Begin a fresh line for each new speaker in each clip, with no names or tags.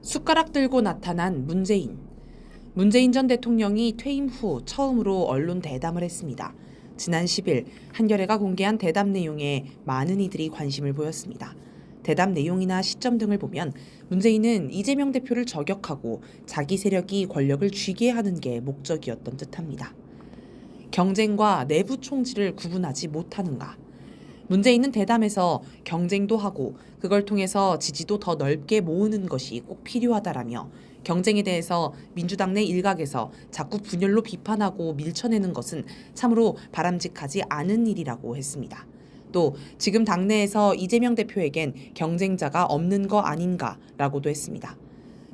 숟가락 들고 나타난 문재인. 문재인 전 대통령이 퇴임 후 처음으로 언론 대담을 했습니다. 지난 10일 한겨레가 공개한 대담 내용에 많은 이들이 관심을 보였습니다. 대담 내용이나 시점 등을 보면 문재인은 이재명 대표를 저격하고 자기 세력이 권력을 쥐게 하는 게 목적이었던 듯합니다. 경쟁과 내부 총질을 구분하지 못하는가? 문재인은 대담에서 경쟁도 하고 그걸 통해서 지지도 더 넓게 모으는 것이 꼭 필요하다라며 경쟁에 대해서 민주당 내 일각에서 자꾸 분열로 비판하고 밀쳐내는 것은 참으로 바람직하지 않은 일이라고 했습니다. 또 지금 당내에서 이재명 대표에겐 경쟁자가 없는 거 아닌가라고도 했습니다.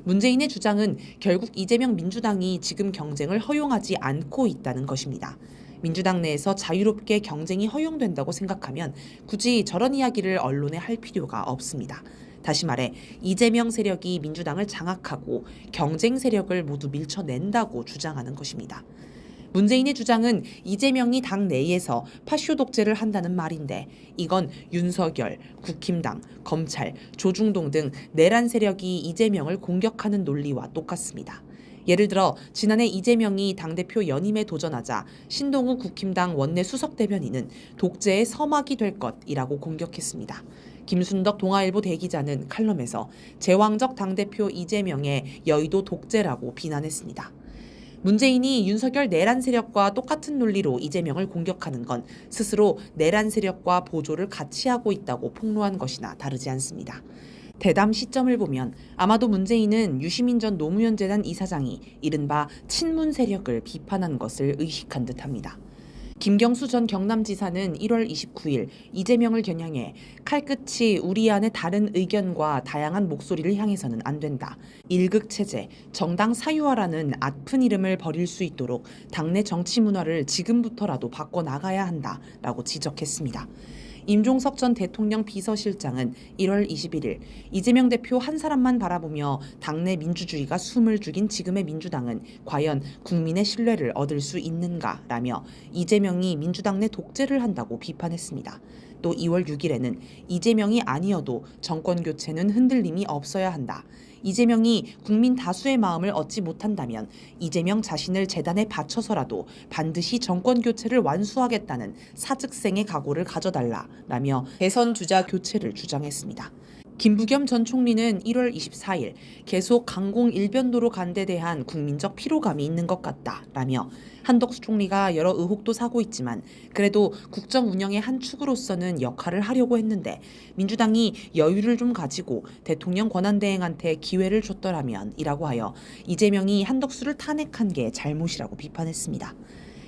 문재인의 주장은 결국 이재명 민주당이 지금 경쟁을 허용하지 않고 있다는 것입니다. 민주당 내에서 자유롭게 경쟁이 허용된다고 생각하면 굳이 저런 이야기를 언론에 할 필요가 없습니다. 다시 말해 이재명 세력이 민주당을 장악하고 경쟁 세력을 모두 밀쳐낸다고 주장하는 것입니다. 문재인의 주장은 이재명이 당 내에서 파쇼 독재를 한다는 말인데 이건 윤석열, 국힘당, 검찰, 조중동 등 내란 세력이 이재명을 공격하는 논리와 똑같습니다. 예를 들어 지난해 이재명이 당대표 연임에 도전하자 신동우 국힘당 원내 수석대변인은 독재의 서막이 될 것이라고 공격했습니다. 김순덕 동아일보 대기자는 칼럼에서 제왕적 당대표 이재명의 여의도 독재라고 비난했습니다. 문재인이 윤석열 내란 세력과 똑같은 논리로 이재명을 공격하는 건 스스로 내란 세력과 보조를 같이 하고 있다고 폭로한 것이나 다르지 않습니다. 대담 시점을 보면 아마도 문재인은 유시민 전 노무현 재단 이사장이 이른바 친문 세력을 비판한 것을 의식한 듯합니다. 김경수 전 경남지사는 1월 29일 이재명을 겨냥해 칼끝이 우리 안의 다른 의견과 다양한 목소리를 향해서는 안 된다. 일극체제, 정당 사유화라는 아픈 이름을 버릴 수 있도록 당내 정치 문화를 지금부터라도 바꿔나가야 한다라고 지적했습니다. 임종석 전 대통령 비서실장은 1월 21일 이재명 대표 한 사람만 바라보며 당내 민주주의가 숨을 죽인 지금의 민주당은 과연 국민의 신뢰를 얻을 수 있는가라며 이재명이 민주당 내 독재를 한다고 비판했습니다. 또 2월 6일에는 이재명이 아니어도 정권 교체는 흔들림이 없어야 한다. 이재명이 국민 다수의 마음을 얻지 못한다면 이재명 자신을 재단에 바쳐서라도 반드시 정권 교체를 완수하겠다는 사직생의 각오를 가져달라라며 대선 주자 교체를 주장했습니다. 김부겸 전 총리는 1월 24일 계속 강공 일변도로 간 데 대한 국민적 피로감이 있는 것 같다라며 한덕수 총리가 여러 의혹도 사고 있지만 그래도 국정 운영의 한 축으로서는 역할을 하려고 했는데 민주당이 여유를 좀 가지고 대통령 권한대행한테 기회를 줬더라면 이라고 하여 이재명이 한덕수를 탄핵한 게 잘못이라고 비판했습니다.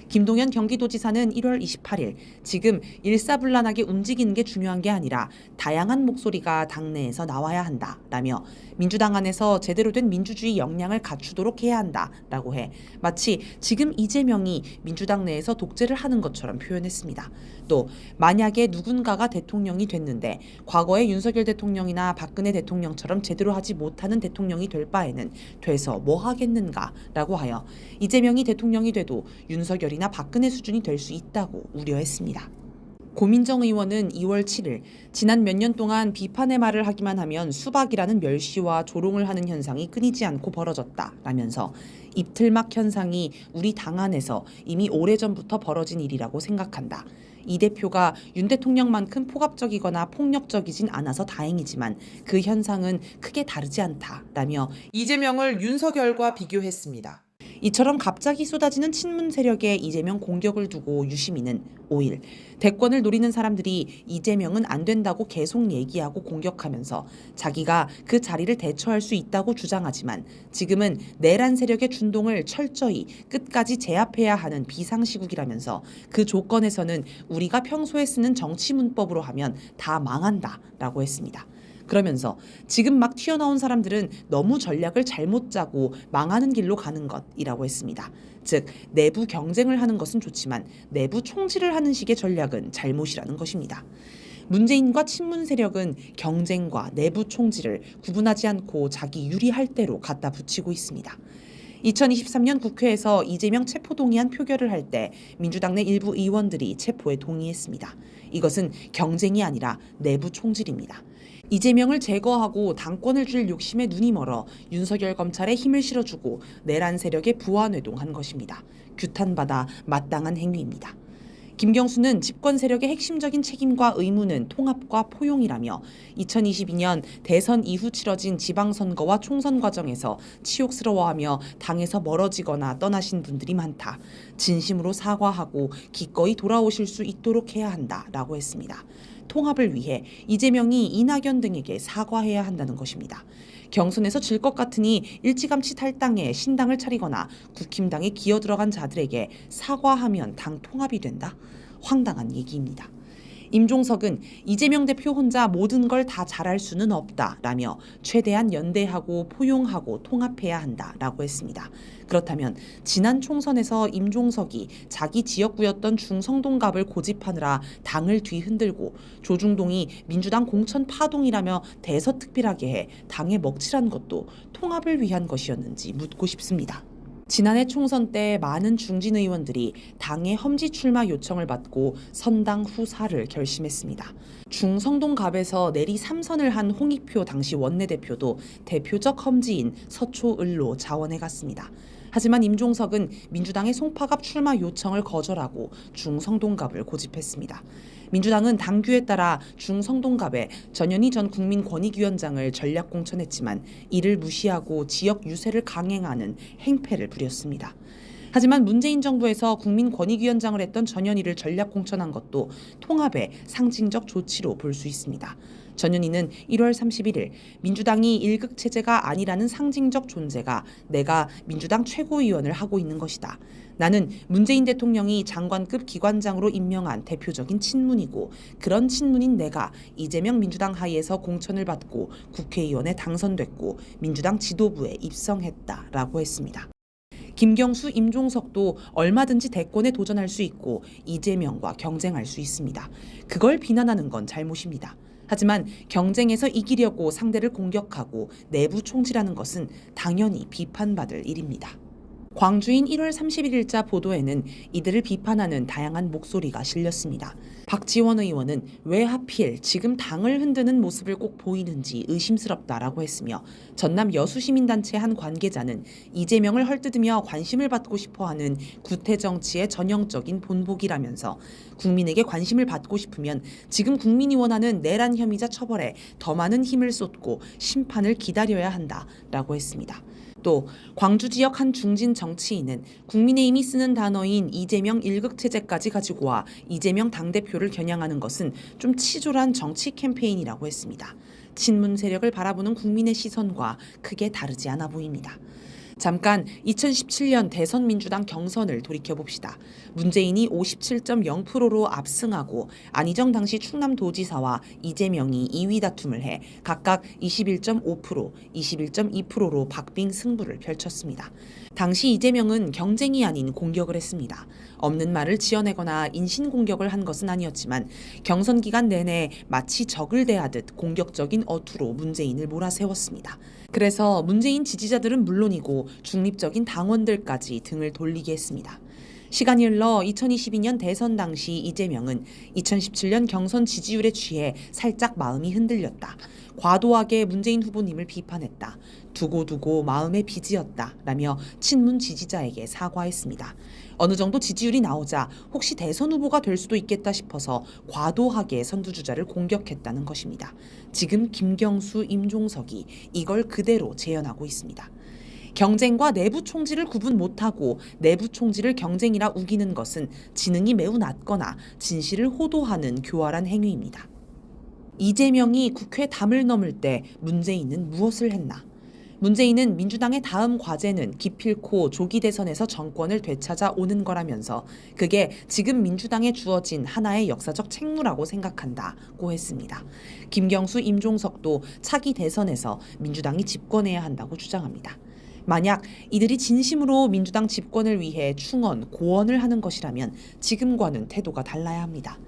김동연 경기도지사는 1월 28일 지금 일사불란하게 움직이는 게 중요한 게 아니라 다양한 목소리가 당내에서 나와야 한다라며 민주당 안에서 제대로 된 민주주의 역량을 갖추도록 해야 한다라고 해 마치 지금 이재명이 민주당 내에서 독재를 하는 것처럼 표현했습니다. 또 만약에 누군가가 대통령이 됐는데 과거의 윤석열 대통령이나 박근혜 대통령처럼 제대로 하지 못하는 대통령이 될 바에는 돼서 뭐 하겠는가라고 하여 이재명이 대통령이 돼도 윤석열이나 박근혜 수준이 될 수 있다고 우려했습니다. 고민정 의원은 2월 7일 지난 몇 년 동안 비판의 말을 하기만 하면 수박이라는 멸시와 조롱을 하는 현상이 끊이지 않고 벌어졌다라면서 입틀막 현상이 우리 당 안에서 이미 오래전부터 벌어진 일이라고 생각한다. 이 대표가 윤 대통령만큼 폭압적이거나 폭력적이진 않아서 다행이지만 그 현상은 크게 다르지 않다라며 이재명을 윤석열과 비교했습니다. 이처럼 갑자기 쏟아지는 친문 세력의 이재명 공격을 두고 유시민은 5일 대권을 노리는 사람들이 이재명은 안 된다고 계속 얘기하고 공격하면서 자기가 그 자리를 대처할 수 있다고 주장하지만 지금은 내란 세력의 준동을 철저히 끝까지 제압해야 하는 비상시국이라면서 그 조건에서는 우리가 평소에 쓰는 정치 문법으로 하면 다 망한다라고 했습니다. 그러면서 지금 막 튀어나온 사람들은 너무 전략을 잘못 짜고 망하는 길로 가는 것이라고 했습니다. 즉 내부 경쟁을 하는 것은 좋지만 내부 총질을 하는 식의 전략은 잘못이라는 것입니다. 문재인과 친문 세력은 경쟁과 내부 총질을 구분하지 않고 자기 유리할 대로 갖다 붙이고 있습니다. 2023년 국회에서 이재명 체포동의안 표결을 할 때 민주당 내 일부 의원들이 체포에 동의했습니다. 이것은 경쟁이 아니라 내부 총질입니다. 이재명을 제거하고 당권을 줄 욕심에 눈이 멀어 윤석열 검찰에 힘을 실어주고 내란 세력에 부하뇌동한 것입니다. 규탄받아 마땅한 행위입니다. 김경수는 집권 세력의 핵심적인 책임과 의무는 통합과 포용이라며 2022년 대선 이후 치러진 지방선거와 총선 과정에서 치욕스러워하며 당에서 멀어지거나 떠나신 분들이 많다. 진심으로 사과하고 기꺼이 돌아오실 수 있도록 해야 한다라고 했습니다. 통합을 위해 이재명이 이낙연 등에게 사과해야 한다는 것입니다. 경선에서 질 것 같으니 일찌감치 탈당해 신당을 차리거나 국힘당에 기어 들어간 자들에게 사과하면 당 통합이 된다? 황당한 얘기입니다. 임종석은 이재명 대표 혼자 모든 걸 다 잘할 수는 없다라며 최대한 연대하고 포용하고 통합해야 한다라고 했습니다. 그렇다면 지난 총선에서 임종석이 자기 지역구였던 중성동갑을 고집하느라 당을 뒤흔들고 조중동이 민주당 공천 파동이라며 대서특필하게 해 당에 먹칠한 것도 통합을 위한 것이었는지 묻고 싶습니다. 지난해 총선 때 많은 중진 의원들이 당의 험지 출마 요청을 받고 선당 후사를 결심했습니다. 중성동갑에서 내리 3선을 한 홍익표 당시 원내대표도 대표적 험지인 서초을로 자원해 갔습니다. 하지만 임종석은 민주당의 송파갑 출마 요청을 거절하고 중성동갑을 고집했습니다. 민주당은 당규에 따라 중성동갑에 전현희 전 국민권익위원장을 전략 공천했지만 이를 무시하고 지역 유세를 강행하는 행패를 부렸습니다. 하지만 문재인 정부에서 국민권익위원장을 했던 전현희를 전략 공천한 것도 통합의 상징적 조치로 볼 수 있습니다. 전현희는 1월 31일 민주당이 일극 체제가 아니라는 상징적 존재가 내가 민주당 최고위원을 하고 있는 것이다. 나는 문재인 대통령이 장관급 기관장으로 임명한 대표적인 친문이고 그런 친문인 내가 이재명 민주당 하에서 공천을 받고 국회의원에 당선됐고 민주당 지도부에 입성했다라고 했습니다. 김경수, 임종석도 얼마든지 대권에 도전할 수 있고 이재명과 경쟁할 수 있습니다. 그걸 비난하는 건 잘못입니다. 하지만 경쟁에서 이기려고 상대를 공격하고 내부 총질하는 것은 당연히 비판받을 일입니다. 광주인 1월 31일자 보도에는 이들을 비판하는 다양한 목소리가 실렸습니다. 박지원 의원은 왜 하필 지금 당을 흔드는 모습을 꼭 보이는지 의심스럽다라고 했으며 전남 여수시민단체 한 관계자는 이재명을 헐뜯으며 관심을 받고 싶어하는 구태정치의 전형적인 본보기라면서 국민에게 관심을 받고 싶으면 지금 국민이 원하는 내란 혐의자 처벌에 더 많은 힘을 쏟고 심판을 기다려야 한다라고 했습니다. 또 광주 지역 한 중진 정치인은 국민의힘이 쓰는 단어인 이재명 일극체제까지 가지고 와 이재명 당대표를 겨냥하는 것은 좀 치졸한 정치 캠페인이라고 했습니다. 친문 세력을 바라보는 국민의 시선과 크게 다르지 않아 보입니다. 잠깐 2017년 대선 민주당 경선을 돌이켜봅시다. 문재인이 57.0%로 압승하고 안희정 당시 충남도지사와 이재명이 2위 다툼을 해 각각 21.5%, 21.2%로 박빙 승부를 펼쳤습니다. 당시 이재명은 경쟁이 아닌 공격을 했습니다. 없는 말을 지어내거나 인신공격을 한 것은 아니었지만 경선 기간 내내 마치 적을 대하듯 공격적인 어투로 문재인을 몰아세웠습니다. 그래서 문재인 지지자들은 물론이고 중립적인 당원들까지 등을 돌리게 했습니다. 시간이 흘러 2022년 대선 당시 이재명은 2017년 경선 지지율에 취해 살짝 마음이 흔들렸다. 과도하게 문재인 후보님을 비판했다. 두고두고 마음의 빚이었다. 라며 친문 지지자에게 사과했습니다. 어느 정도 지지율이 나오자 혹시 대선 후보가 될 수도 있겠다 싶어서 과도하게 선두주자를 공격했다는 것입니다. 지금 김경수, 임종석이 이걸 그대로 재현하고 있습니다. 경쟁과 내부 총질을 구분 못하고 내부 총질을 경쟁이라 우기는 것은 지능이 매우 낮거나 진실을 호도하는 교활한 행위입니다. 이재명이 국회 담을 넘을 때 문재인은 무엇을 했나? 문재인은 민주당의 다음 과제는 기필코 조기 대선에서 정권을 되찾아 오는 거라면서 그게 지금 민주당에 주어진 하나의 역사적 책무라고 생각한다고 했습니다. 김경수, 임종석도 차기 대선에서 민주당이 집권해야 한다고 주장합니다. 만약 이들이 진심으로 민주당 집권을 위해 충언, 고언을 하는 것이라면 지금과는 태도가 달라야 합니다.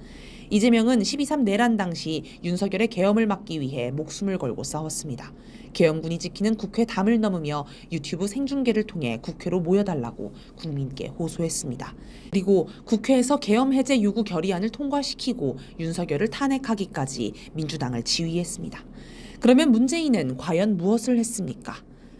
이재명은 12.3 내란 당시 윤석열의 계엄을 막기 위해 목숨을 걸고 싸웠습니다. 계엄군이 지키는 국회 담을 넘으며 유튜브 생중계를 통해 국회로 모여달라고 국민께 호소했습니다. 그리고 국회에서 계엄 해제 요구 결의안을 통과시키고 윤석열을 탄핵하기까지 민주당을 지휘했습니다. 그러면 문재인은 과연 무엇을 했습니까?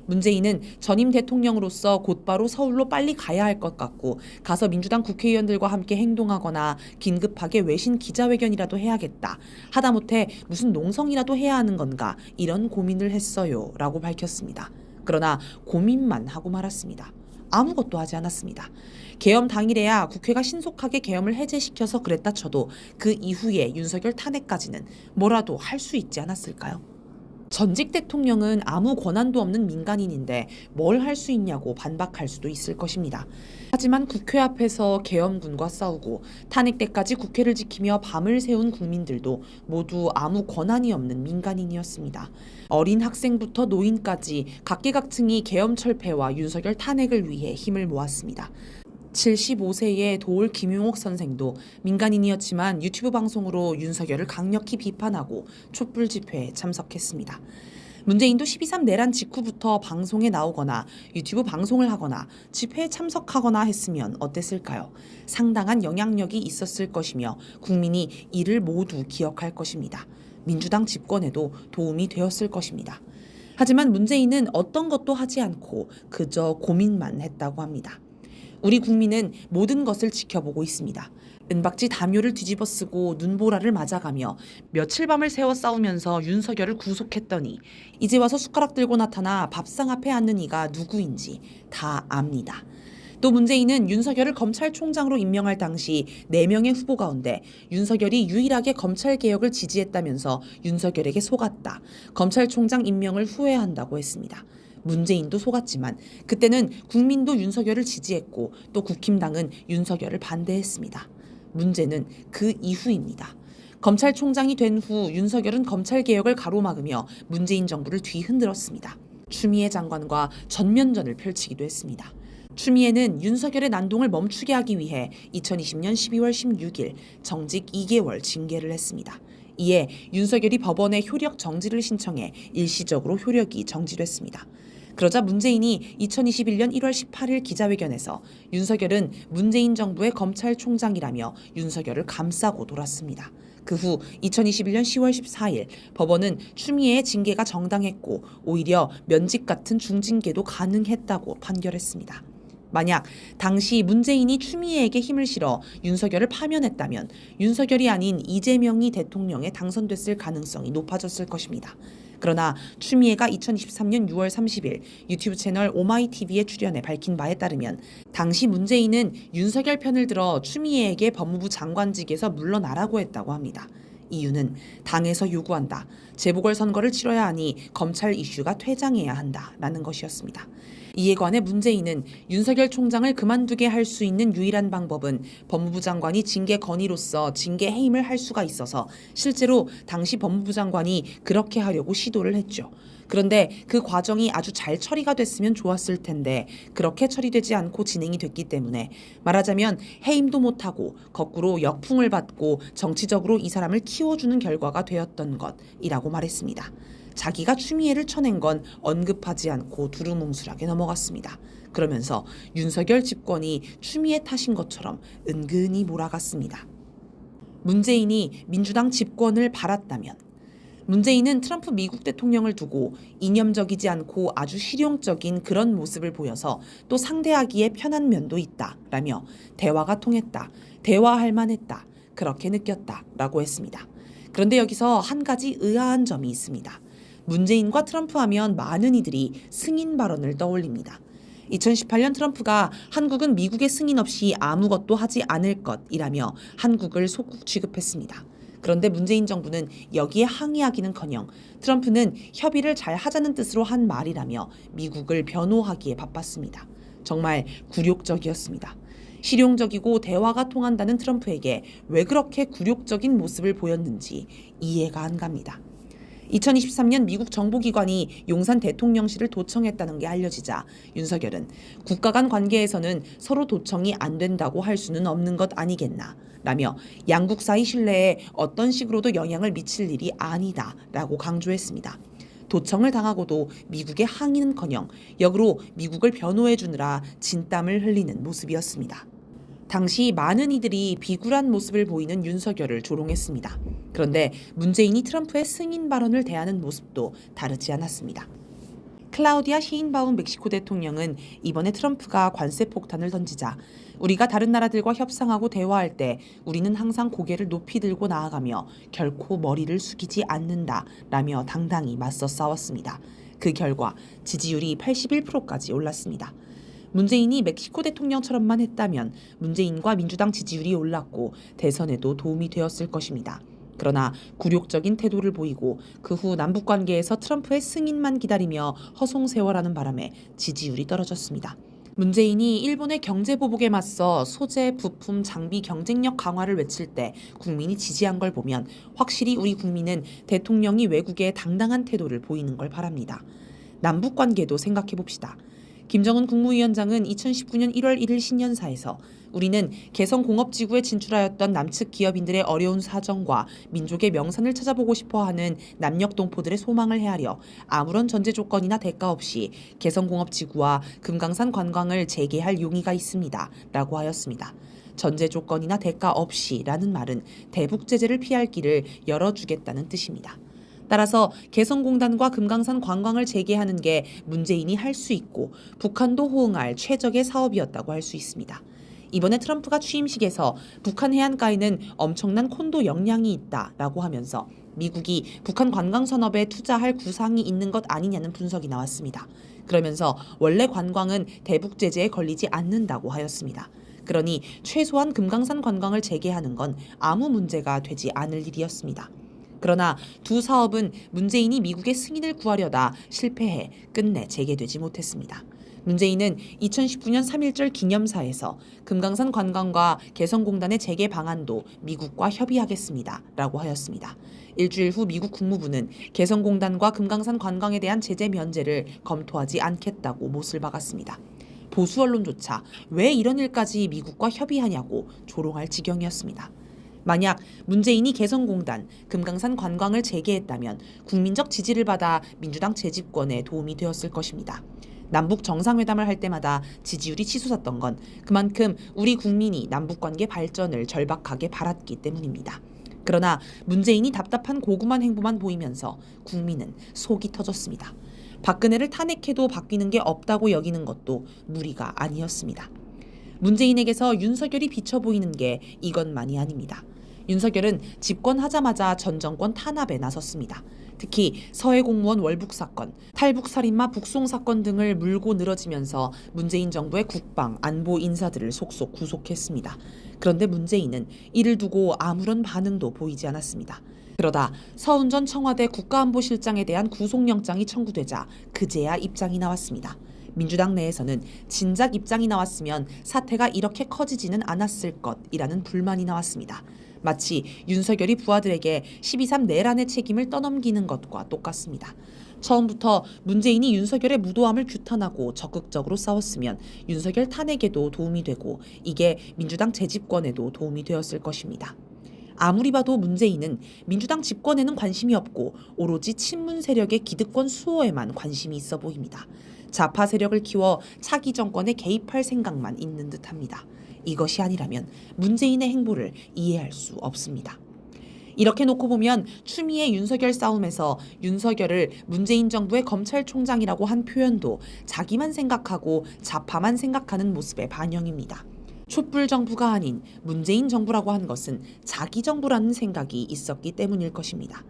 문재인은 전임 대통령으로서 곧바로 서울로 빨리 가야 할 것 같고 가서 민주당 국회의원들과 함께 행동하거나 긴급하게 외신 기자회견이라도 해야겠다. 하다못해 무슨 농성이라도 해야 하는 건가 이런 고민을 했어요 라고 밝혔습니다. 그러나 고민만 하고 말았습니다. 아무것도 하지 않았습니다. 계엄 당일에야 국회가 신속하게 계엄을 해제시켜서 그랬다 쳐도 그 이후에 윤석열 탄핵까지는 뭐라도 할 수 있지 않았을까요? 전직 대통령은 아무 권한도 없는 민간인인데 뭘 할 수 있냐고 반박할 수도 있을 것입니다. 하지만 국회 앞에서 계엄군과 싸우고 탄핵 때까지 국회를 지키며 밤을 새운 국민들도 모두 아무 권한이 없는 민간인이었습니다. 어린 학생부터 노인까지 각계각층이 계엄 철폐와 윤석열 탄핵을 위해 힘을 모았습니다. 75세의 도올 김용옥 선생도 민간인이었지만 유튜브 방송으로 윤석열을 강력히 비판하고 촛불 집회에 참석했습니다. 문재인도 12.3 내란 직후부터 방송에 나오거나 유튜브 방송을 하거나 집회에 참석하거나 했으면 어땠을까요? 상당한 영향력이 있었을 것이며 국민이 이를 모두 기억할 것입니다. 민주당 집권에도 도움이 되었을 것입니다. 하지만 문재인은 어떤 것도 하지 않고 그저 고민만 했다고 합니다. 우리 국민은 모든 것을 지켜보고 있습니다. 은박지 담요를 뒤집어 쓰고 눈보라를 맞아가며 며칠 밤을 새워 싸우면서 윤석열을 구속했더니 이제 와서 숟가락 들고 나타나 밥상 앞에 앉는 이가 누구인지 다 압니다. 또 문재인은 윤석열을 검찰총장으로 임명할 당시 4명의 후보 가운데 윤석열이 유일하게 검찰개혁을 지지했다면서 윤석열에게 속았다. 검찰총장 임명을 후회한다고 했습니다. 문재인도 속았지만 그때는 국민도 윤석열을 지지했고 또 국힘당은 윤석열을 반대했습니다. 문제는 그 이후입니다. 검찰총장이 된 후 윤석열은 검찰개혁을 가로막으며 문재인 정부를 뒤흔들었습니다. 추미애 장관과 전면전을 펼치기도 했습니다. 추미애는 윤석열의 난동을 멈추게 하기 위해 2020년 12월 16일 정직 2개월 징계를 했습니다. 이에 윤석열이 법원에 효력 정지를 신청해 일시적으로 효력이 정지됐습니다. 그러자 문재인이 2021년 1월 18일 기자회견에서 윤석열은 문재인 정부의 검찰총장이라며 윤석열을 감싸고 돌았습니다. 그 후 2021년 10월 14일 법원은 추미애의 징계가 정당했고 오히려 면직 같은 중징계도 가능했다고 판결했습니다. 만약 당시 문재인이 추미애에게 힘을 실어 윤석열을 파면했다면 윤석열이 아닌 이재명이 대통령에 당선됐을 가능성이 높아졌을 것입니다. 그러나 추미애가 2023년 6월 30일 유튜브 채널 오마이TV에 출연해 밝힌 바에 따르면 당시 문재인은 윤석열 편을 들어 추미애에게 법무부 장관직에서 물러나라고 했다고 합니다. 이유는 당에서 요구한다. 재보궐선거를 치러야 하니 검찰 이슈가 퇴장해야 한다라는 것이었습니다. 이에 관해 문재인은 윤석열 총장을 그만두게 할 수 있는 유일한 방법은 법무부 장관이 징계 건의로서 징계 해임을 할 수가 있어서 실제로 당시 법무부 장관이 그렇게 하려고 시도를 했죠. 그런데 그 과정이 아주 잘 처리가 됐으면 좋았을 텐데 그렇게 처리되지 않고 진행이 됐기 때문에 말하자면 해임도 못하고 거꾸로 역풍을 받고 정치적으로 이 사람을 키워주는 결과가 되었던 것이라고 말했습니다. 자기가 추미애를 쳐낸 건 언급하지 않고 두루뭉술하게 넘어갔습니다. 그러면서 윤석열 집권이 추미애 탓인 것처럼 은근히 몰아갔습니다. 문재인이 민주당 집권을 바랐다면 문재인은 트럼프 미국 대통령을 두고 이념적이지 않고 아주 실용적인 그런 모습을 보여서 또 상대하기에 편한 면도 있다라며 대화가 통했다, 대화할 만했다, 그렇게 느꼈다라고 했습니다. 그런데 여기서 한 가지 의아한 점이 있습니다. 문재인과 트럼프 하면 많은 이들이 승인 발언을 떠올립니다. 2018년 트럼프가 한국은 미국의 승인 없이 아무것도 하지 않을 것이라며 한국을 소국 취급했습니다. 그런데 문재인 정부는 여기에 항의하기는커녕 트럼프는 협의를 잘 하자는 뜻으로 한 말이라며 미국을 변호하기에 바빴습니다. 정말 굴욕적이었습니다. 실용적이고 대화가 통한다는 트럼프에게 왜 그렇게 굴욕적인 모습을 보였는지 이해가 안 갑니다. 2023년 미국 정보기관이 용산 대통령실을 도청했다는 게 알려지자 윤석열은 국가 간 관계에서는 서로 도청이 안 된다고 할 수는 없는 것 아니겠나 라며 양국 사이 신뢰에 어떤 식으로도 영향을 미칠 일이 아니다 라고 강조했습니다. 도청을 당하고도 미국의 항의는커녕 역으로 미국을 변호해 주느라 진땀을 흘리는 모습이었습니다. 당시 많은 이들이 비굴한 모습을 보이는 윤석열을 조롱했습니다. 그런데 문재인이 트럼프의 승인 발언을 대하는 모습도 다르지 않았습니다. 클라우디아 셰인바움 멕시코 대통령은 이번에 트럼프가 관세 폭탄을 던지자 우리가 다른 나라들과 협상하고 대화할 때 우리는 항상 고개를 높이 들고 나아가며 결코 머리를 숙이지 않는다라며 당당히 맞서 싸웠습니다. 그 결과 지지율이 81%까지 올랐습니다. 문재인이 멕시코 대통령처럼만 했다면 문재인과 민주당 지지율이 올랐고 대선에도 도움이 되었을 것입니다. 그러나 굴욕적인 태도를 보이고 그 후 남북관계에서 트럼프의 승인만 기다리며 허송세월하는 바람에 지지율이 떨어졌습니다. 문재인이 일본의 경제보복에 맞서 소재, 부품, 장비 경쟁력 강화를 외칠 때 국민이 지지한 걸 보면 확실히 우리 국민은 대통령이 외국에 당당한 태도를 보이는 걸 바랍니다. 남북관계도 생각해 봅시다. 김정은 국무위원장은 2019년 1월 1일 신년사에서 우리는 개성공업지구에 진출하였던 남측 기업인들의 어려운 사정과 민족의 명산을 찾아보고 싶어하는 남녘동포들의 소망을 헤아려 아무런 전제 조건이나 대가 없이 개성공업지구와 금강산 관광을 재개할 용의가 있습니다. 라고 하였습니다. 전제 조건이나 대가 없이라는 말은 대북 제재를 피할 길을 열어주겠다는 뜻입니다. 따라서 개성공단과 금강산 관광을 재개하는 게 문재인이 할 수 있고 북한도 호응할 최적의 사업이었다고 할 수 있습니다. 이번에 트럼프가 취임식에서 북한 해안가에는 엄청난 콘도 역량이 있다라고 하면서 미국이 북한 관광 산업에 투자할 구상이 있는 것 아니냐는 분석이 나왔습니다. 그러면서 원래 관광은 대북 제재에 걸리지 않는다고 하였습니다. 그러니 최소한 금강산 관광을 재개하는 건 아무 문제가 되지 않을 일이었습니다. 그러나 두 사업은 문재인이 미국의 승인을 구하려다 실패해 끝내 재개되지 못했습니다. 문재인은 2019년 3.1절 기념사에서 금강산 관광과 개성공단의 재개 방안도 미국과 협의하겠습니다. 라고 하였습니다. 일주일 후 미국 국무부는 개성공단과 금강산 관광에 대한 제재 면제를 검토하지 않겠다고 못을 박았습니다. 보수 언론조차 왜 이런 일까지 미국과 협의하냐고 조롱할 지경이었습니다. 만약 문재인이 개성공단, 금강산 관광을 재개했다면 국민적 지지를 받아 민주당 재집권에 도움이 되었을 것입니다. 남북 정상회담을 할 때마다 지지율이 치솟았던 건 그만큼 우리 국민이 남북관계 발전을 절박하게 바랐기 때문입니다. 그러나 문재인이 답답한 고구만 행보만 보이면서 국민은 속이 터졌습니다. 박근혜를 탄핵해도 바뀌는 게 없다고 여기는 것도 무리가 아니었습니다. 문재인에게서 윤석열이 비쳐 보이는 게 이것만이 아닙니다. 윤석열은 집권하자마자 전 정권 탄압에 나섰습니다. 특히 서해 공무원 월북 사건, 탈북 살인마 북송 사건 등을 물고 늘어지면서 문재인 정부의 국방, 안보 인사들을 속속 구속했습니다. 그런데 문재인은 이를 두고 아무런 반응도 보이지 않았습니다. 그러다 서훈 전 청와대 국가안보실장에 대한 구속영장이 청구되자 그제야 입장이 나왔습니다. 민주당 내에서는 진작 입장이 나왔으면 사태가 이렇게 커지지는 않았을 것이라는 불만이 나왔습니다. 마치 윤석열이 부하들에게 12.3 내란의 책임을 떠넘기는 것과 똑같습니다. 처음부터 문재인이 윤석열의 무도함을 규탄하고 적극적으로 싸웠으면 윤석열 탄핵에도 도움이 되고 이게 민주당 재집권에도 도움이 되었을 것입니다. 아무리 봐도 문재인은 민주당 집권에는 관심이 없고 오로지 친문 세력의 기득권 수호에만 관심이 있어 보입니다. 좌파 세력을 키워 차기 정권에 개입할 생각만 있는 듯합니다. 이것이 아니라면 문재인의 행보를 이해할 수 없습니다. 이렇게 놓고 보면 추미애 윤석열 싸움에서 윤석열을 문재인 정부의 검찰총장이라고 한 표현도 자기만 생각하고 좌파만 생각하는 모습의 반영입니다. 촛불 정부가 아닌 문재인 정부라고 한 것은 자기 정부라는 생각이 있었기 때문일 것입니다.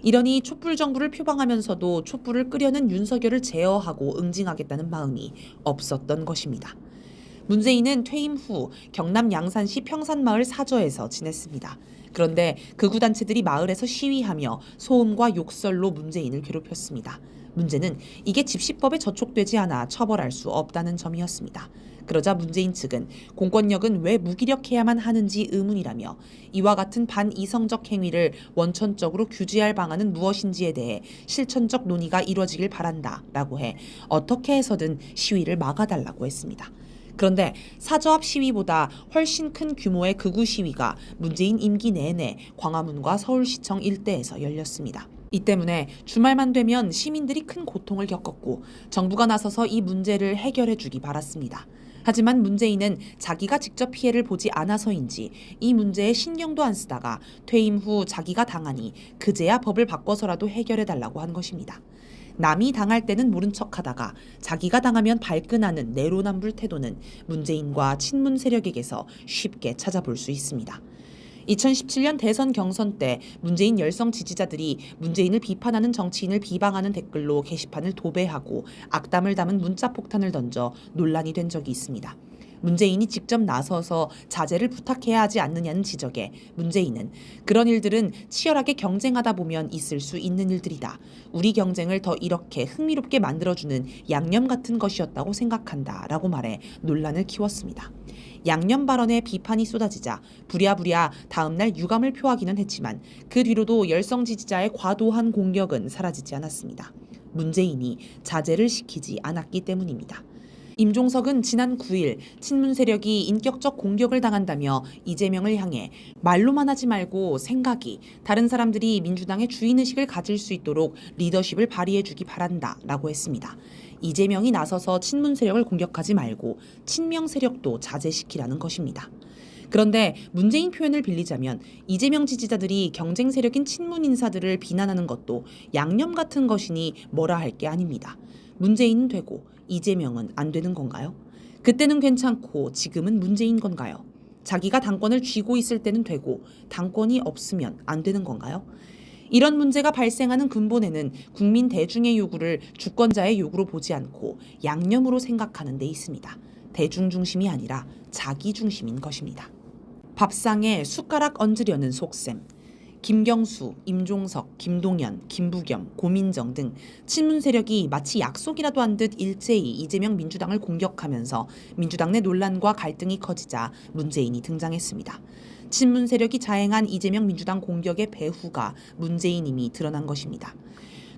이러니 촛불 정부를 표방하면서도 촛불을 끄려는 윤석열을 제어하고 응징하겠다는 마음이 없었던 것입니다. 문재인은 퇴임 후 경남 양산시 평산마을 사저에서 지냈습니다. 그런데 극우 단체들이 마을에서 시위하며 소음과 욕설로 문재인을 괴롭혔습니다. 문제는 이게 집시법에 저촉되지 않아 처벌할 수 없다는 점이었습니다. 그러자 문재인 측은 공권력은 왜 무기력해야만 하는지 의문이라며 이와 같은 반이성적 행위를 원천적으로 규제할 방안은 무엇인지에 대해 실천적 논의가 이루어지길 바란다라고 해 어떻게 해서든 시위를 막아달라고 했습니다. 그런데 사저 앞 시위보다 훨씬 큰 규모의 극우 시위가 문재인 임기 내내 광화문과 서울시청 일대에서 열렸습니다. 이 때문에 주말만 되면 시민들이 큰 고통을 겪었고 정부가 나서서 이 문제를 해결해 주기 바랐습니다. 하지만 문재인은 자기가 직접 피해를 보지 않아서인지 이 문제에 신경도 안 쓰다가 퇴임 후 자기가 당하니 그제야 법을 바꿔서라도 해결해 달라고 한 것입니다. 남이 당할 때는 모른 척하다가 자기가 당하면 발끈하는 내로남불 태도는 문재인과 친문 세력에게서 쉽게 찾아볼 수 있습니다. 2017년 대선 경선 때 문재인 열성 지지자들이 문재인을 비판하는 정치인을 비방하는 댓글로 게시판을 도배하고 악담을 담은 문자 폭탄을 던져 논란이 된 적이 있습니다. 문재인이 직접 나서서 자제를 부탁해야 하지 않느냐는 지적에 문재인은 그런 일들은 치열하게 경쟁하다 보면 있을 수 있는 일들이다. 우리 경쟁을 더 이렇게 흥미롭게 만들어주는 양념 같은 것이었다고 생각한다 라고 말해 논란을 키웠습니다. 양념 발언에 비판이 쏟아지자 부랴부랴 다음날 유감을 표하기는 했지만 그 뒤로도 열성 지지자의 과도한 공격은 사라지지 않았습니다. 문재인이 자제를 시키지 않았기 때문입니다. 임종석은 지난 9일 친문 세력이 인격적 공격을 당한다며 이재명을 향해 말로만 하지 말고 생각이 다른 사람들이 민주당의 주인의식을 가질 수 있도록 리더십을 발휘해주기 바란다 라고 했습니다. 이재명이 나서서 친문 세력을 공격하지 말고 친명 세력도 자제시키라는 것입니다. 그런데 문재인 표현을 빌리자면 이재명 지지자들이 경쟁 세력인 친문 인사들을 비난하는 것도 양념 같은 것이니 뭐라 할 게 아닙니다. 문재인은 되고 이재명은 안 되는 건가요? 그때는 괜찮고 지금은 문제인 건가요? 자기가 당권을 쥐고 있을 때는 되고 당권이 없으면 안 되는 건가요? 이런 문제가 발생하는 근본에는 국민 대중의 요구를 주권자의 요구로 보지 않고 양념으로 생각하는 데 있습니다. 대중 중심이 아니라 자기 중심인 것입니다. 밥상에 숟가락 얹으려는 속셈. 김경수, 임종석, 김동연, 김부겸, 고민정 등 친문 세력이 마치 약속이라도 한 듯 일제히 이재명 민주당을 공격하면서 민주당 내 논란과 갈등이 커지자 문재인이 등장했습니다. 친문 세력이 자행한 이재명 민주당 공격의 배후가 문재인임이 드러난 것입니다.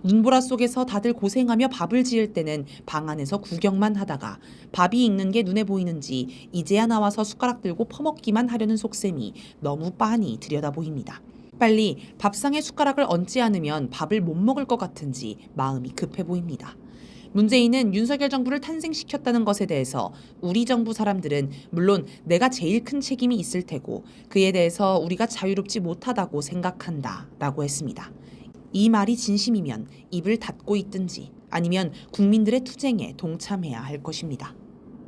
눈보라 속에서 다들 고생하며 밥을 지을 때는 방 안에서 구경만 하다가 밥이 익는 게 눈에 보이는지 이제야 나와서 숟가락 들고 퍼먹기만 하려는 속셈이 너무 빤히 들여다 보입니다. 빨리 밥상에 숟가락을 얹지 않으면 밥을 못 먹을 것 같은지 마음이 급해 보입니다. 문재인은 윤석열 정부를 탄생시켰다는 것에 대해서 우리 정부 사람들은 물론 내가 제일 큰 책임이 있을 테고 그에 대해서 우리가 자유롭지 못하다고 생각한다 라고 했습니다. 이 말이 진심이면 입을 닫고 있든지 아니면 국민들의 투쟁에 동참해야 할 것입니다.